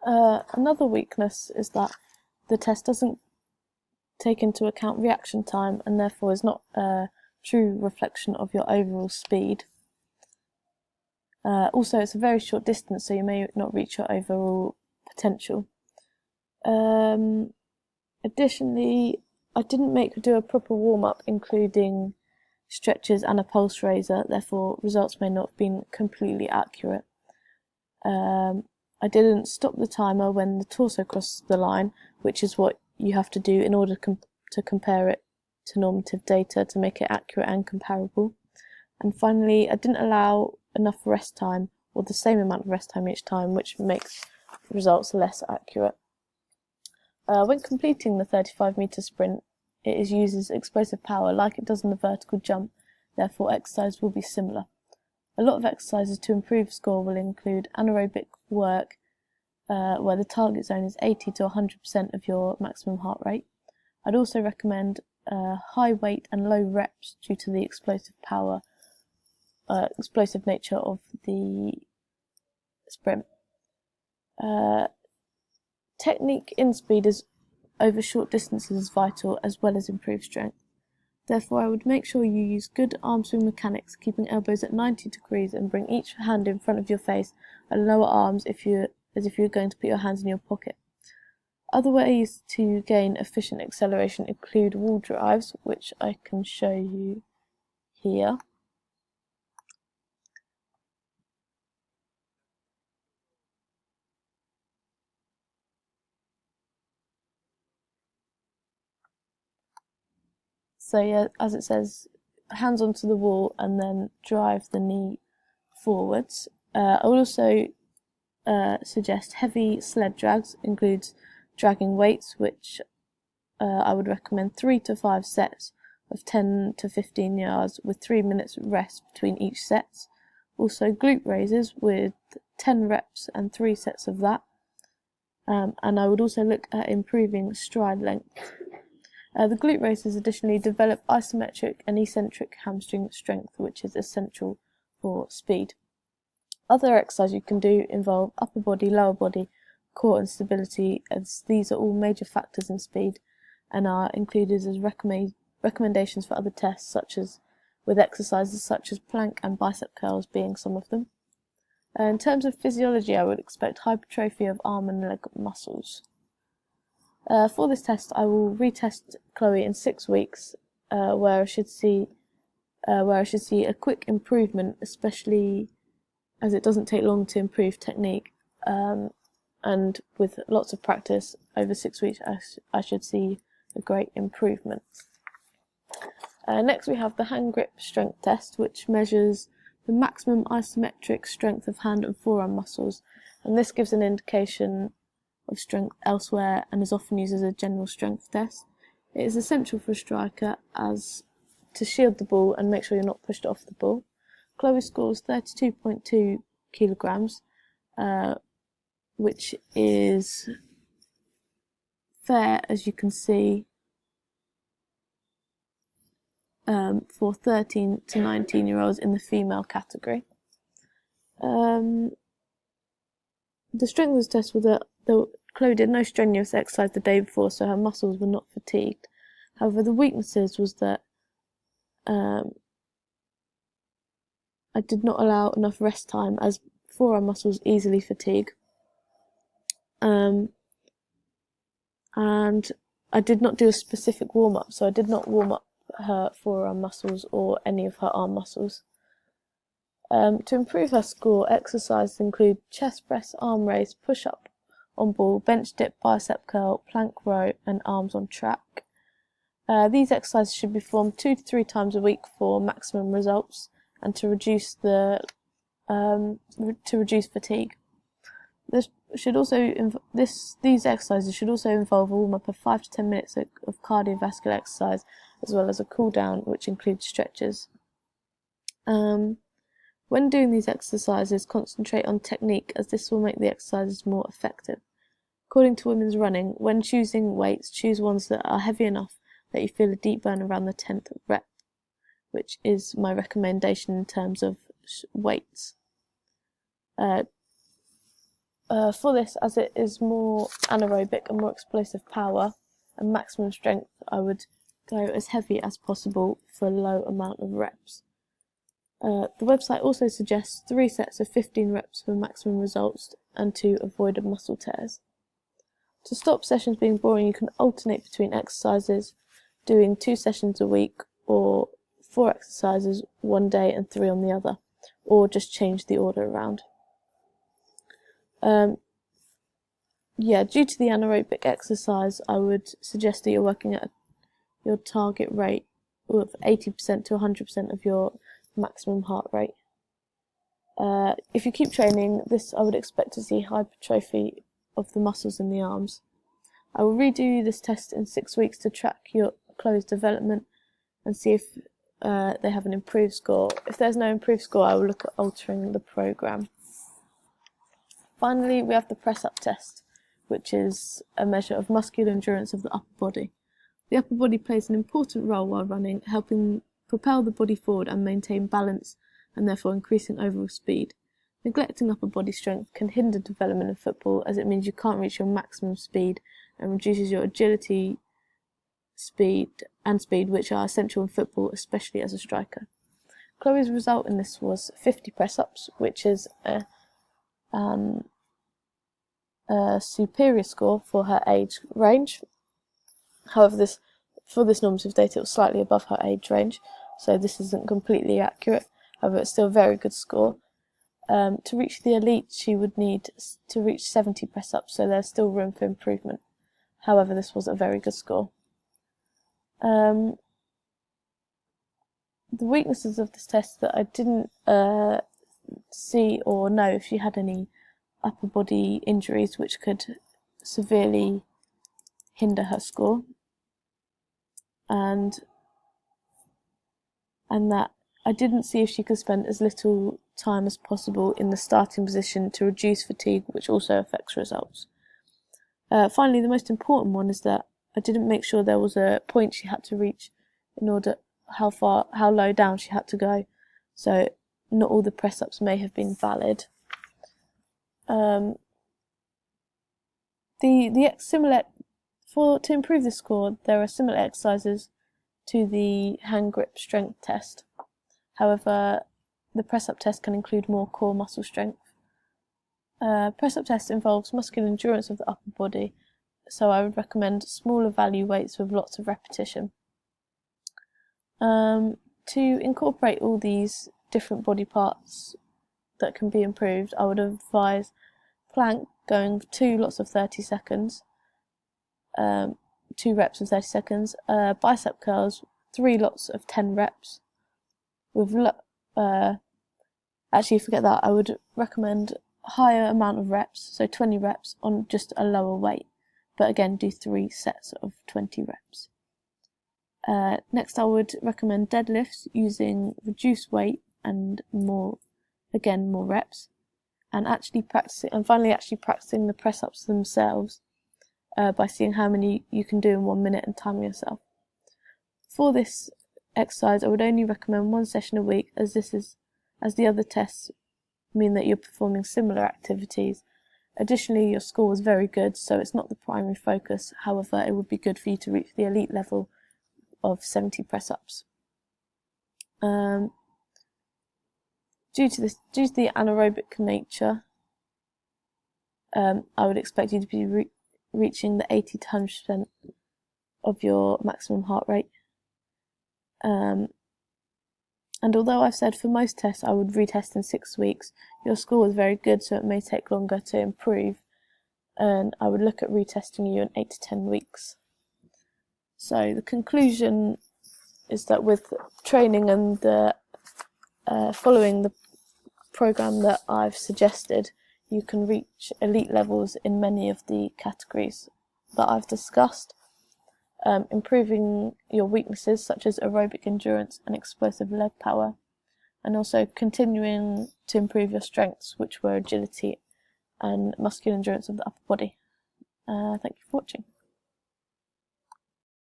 Another weakness is that the test doesn't take into account reaction time and therefore is not a true reflection of your overall speed. Also, it's a very short distance, so you may not reach your overall potential. Additionally, I didn't do a proper warm-up, including stretches and a pulse raiser, therefore results may not have been completely accurate. I didn't stop the timer when the torso crossed the line, which is what you have to do in order to compare it to normative data to make it accurate and comparable. And finally, I didn't allow enough rest time, or the same amount of rest time each time, which makes results less accurate. When completing the 35-metre sprint, it uses explosive power like it does in the vertical jump, therefore exercise will be similar. A lot of exercises to improve score will include anaerobic work, where the target zone is 80 to 100% of your maximum heart rate. I'd also recommend high weight and low reps due to the explosive nature of the sprint. Technique in speed over short distances is vital, as well as improved strength. Therefore, I would make sure you use good arm swing mechanics, keeping elbows at 90 degrees and bring each hand in front of your face and lower arms as if you were going to put your hands in your pocket. Other ways to gain efficient acceleration include wall drives, which I can show you here. So yeah, as it says, hands onto the wall and then drive the knee forwards. I will also suggest heavy sled drags, includes dragging weights, which I would recommend 3 to 5 sets of 10 to 15 yards with 3 minutes rest between each set. Also glute raises with 10 reps and 3 sets of that. And I would also look at improving stride length. The glute raises additionally develop isometric and eccentric hamstring strength, which is essential for speed. Other exercises you can do involve upper body, lower body, core and stability, as these are all major factors in speed and are included as recommendations for other tests, with exercises such as plank and bicep curls being some of them. In terms of physiology, I would expect hypertrophy of arm and leg muscles. For this test, I will retest Chloe in 6 weeks, where I should see a quick improvement, especially as it doesn't take long to improve technique. And with lots of practice over 6 weeks, I should see a great improvement. Next, we have the hand grip strength test, which measures the maximum isometric strength of hand and forearm muscles, and this gives an indication of strength elsewhere and is often used as a general strength test. It is essential for a striker as to shield the ball and make sure you're not pushed off the ball. Chloe scores 32.2 kilograms, which is fair, as you can see, for 13 to 19-year-olds in the female category. The strength of this test was that Chloe did no strenuous exercise the day before, so her muscles were not fatigued. However, the weaknesses was that I did not allow enough rest time, as forearm muscles easily fatigue. And I did not do a specific warm-up, so I did not warm up her forearm muscles or any of her arm muscles. To improve her score, exercises include chest press, arm raise, push-up on ball, bench dip, bicep curl, plank row, and arms on track. These exercises should be performed 2 to 3 times a week for maximum results and to reduce fatigue. These exercises should also involve a warm-up of 5 to 10 minutes of cardiovascular exercise, as well as a cool-down, which includes stretches. When doing these exercises, concentrate on technique, as this will make the exercises more effective. According to women's running, when choosing weights, choose ones that are heavy enough that you feel a deep burn around the 10th rep, which is my recommendation in terms of weights. For this, as it is more anaerobic and more explosive power and maximum strength, I would go as heavy as possible for a low amount of reps. The website also suggests 3 sets of 15 reps for maximum results and to avoid muscle tears. To stop sessions being boring, you can alternate between exercises, doing 2 sessions a week, or 4 exercises one day and 3 on the other, or just change the order around. Due to the anaerobic exercise, I would suggest that you're working at your target rate of 80% to 100% of your maximum heart rate. If you keep training this, I would expect to see hypertrophy of the muscles in the arms. I will redo this test in 6 weeks to track your Chloe's development and see if they have an improved score. If there's no improved score, I will look at altering the program. Finally, we have the press-up test, which is a measure of muscular endurance of the upper body. The upper body plays an important role while running, helping propel the body forward and maintain balance, and therefore increasing overall speed. Neglecting upper body strength can hinder development in football, as it means you can't reach your maximum speed and reduces your agility, speed, which are essential in football, especially as a striker. Chloe's result in this was 50 press-ups, which is a superior score for her age range. However, for this normative data, it was slightly above her age range, so this isn't completely accurate. However, it's still a very good score. To reach the elite, she would need to reach 70 press-ups, so there's still room for improvement. However, this was a very good score. The weaknesses of this test that I didn't see or know if she had any upper body injuries which could severely hinder her score, and that I didn't see if she could spend as little time as possible in the starting position to reduce fatigue, which also affects results. Finally, the most important one is that I didn't make sure there was a point she had to reach in order how low down she had to go, so not all the press-ups may have been valid. To improve the score, there are similar exercises to the hand grip strength test. However, the press-up test can include more core muscle strength. Press-up test involves muscular endurance of the upper body, so I would recommend smaller value weights with lots of repetition. To incorporate all these different body parts that can be improved, I would advise plank going 2 lots of 30 seconds, 2 reps of 30 seconds, bicep curls 3 lots of 10 reps, with actually forget that, I would recommend higher amount of reps, so 20 reps on just a lower weight, but again do 3 sets of 20 reps. Next, I would recommend deadlifts using reduced weight and more reps, and finally practicing the press-ups themselves by seeing how many you can do in 1 minute and timing yourself. For this exercise, I would only recommend 1 session a week, as the other tests mean that you're performing similar activities. Additionally, your score was very good, so it's not the primary focus. However, it would be good for you to reach the elite level of 70 press-ups. Due to the anaerobic nature, I would expect you to be reaching the 80 to 100% of your maximum heart rate. And although I've said for most tests I would retest in 6 weeks, your score was very good, so it may take longer to improve, and I would look at retesting you in 8 to 10 weeks. So the conclusion is that with training and following the program that I've suggested, you can reach elite levels in many of the categories that I've discussed, improving your weaknesses such as aerobic endurance and explosive leg power, and also continuing to improve your strengths, which were agility and muscular endurance of the upper body. Thank you for watching.